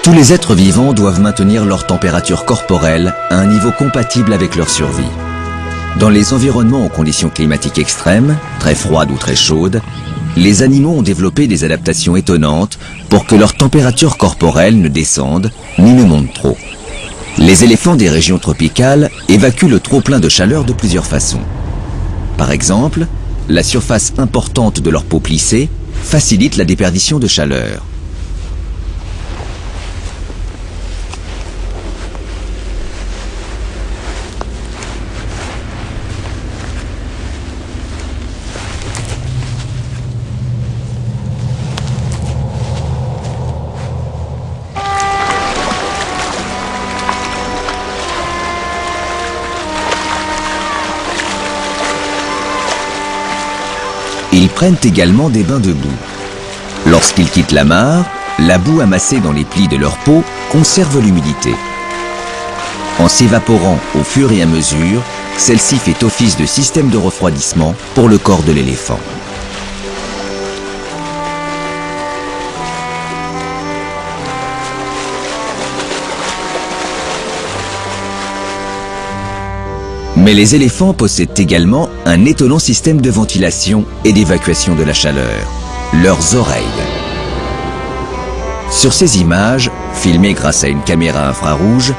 Tous les êtres vivants doivent maintenir leur température corporelle à un niveau compatible avec leur survie. Dans les environnements aux conditions climatiques extrêmes, très froides ou très chaudes, les animaux ont développé des adaptations étonnantes pour que leur température corporelle ne descende ni ne monte trop. Les éléphants des régions tropicales évacuent le trop-plein de chaleur de plusieurs façons. Par exemple, la surface importante de leur peau plissée facilite la déperdition de chaleur. Ils prennent également des bains de boue. Lorsqu'ils quittent la mare, la boue amassée dans les plis de leur peau conserve l'humidité. En s'évaporant au fur et à mesure, celle-ci fait office de système de refroidissement pour le corps de l'éléphant. Mais les éléphants possèdent également un étonnant système de ventilation et d'évacuation de la chaleur, leurs oreilles. Sur ces images, filmées grâce à une caméra infrarouge,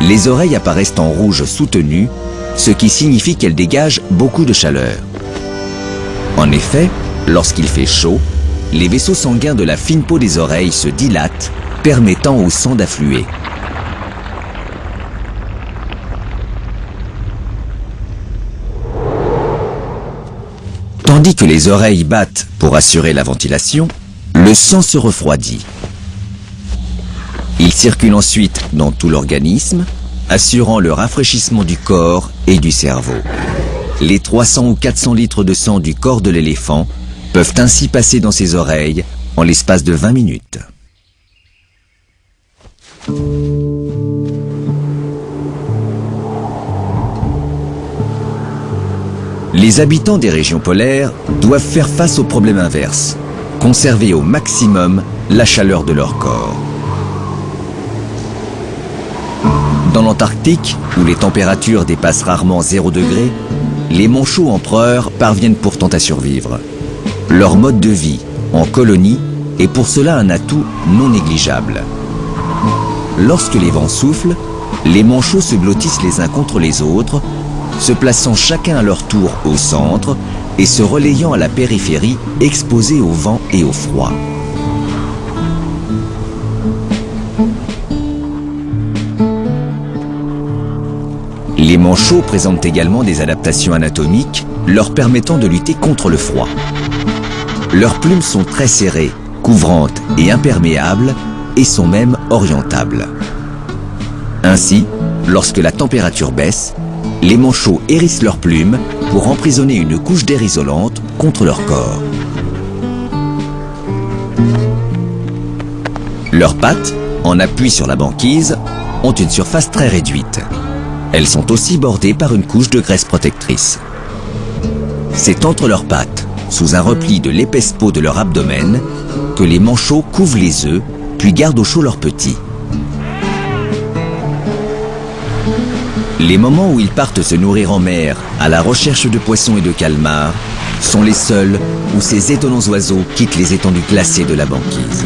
les oreilles apparaissent en rouge soutenu, ce qui signifie qu'elles dégagent beaucoup de chaleur. En effet, lorsqu'il fait chaud, les vaisseaux sanguins de la fine peau des oreilles se dilatent, permettant au sang d'affluer. Tandis que les oreilles battent pour assurer la ventilation, le sang se refroidit. Il circule ensuite dans tout l'organisme, assurant le rafraîchissement du corps et du cerveau. Les 300 ou 400 litres de sang du corps de l'éléphant peuvent ainsi passer dans ses oreilles en l'espace de 20 minutes. Les habitants des régions polaires doivent faire face au problème inverse, conserver au maximum la chaleur de leur corps. Dans l'Antarctique, où les températures dépassent rarement 0 degré, les manchots empereurs parviennent pourtant à survivre. Leur mode de vie, en colonie, est pour cela un atout non négligeable. Lorsque les vents soufflent, les manchots se blottissent les uns contre les autres, se plaçant chacun à leur tour au centre et se relayant à la périphérie, exposés au vent et au froid. Les manchots présentent également des adaptations anatomiques leur permettant de lutter contre le froid. Leurs plumes sont très serrées, couvrantes et imperméables et sont même orientables. Ainsi, lorsque la température baisse, les manchots hérissent leurs plumes pour emprisonner une couche d'air isolante contre leur corps. Leurs pattes, en appui sur la banquise, ont une surface très réduite. Elles sont aussi bordées par une couche de graisse protectrice. C'est entre leurs pattes, sous un repli de l'épaisse peau de leur abdomen, que les manchots couvent les œufs, puis gardent au chaud leurs petits. Les moments où ils partent se nourrir en mer, à la recherche de poissons et de calmars, sont les seuls où ces étonnants oiseaux quittent les étendues glacées de la banquise.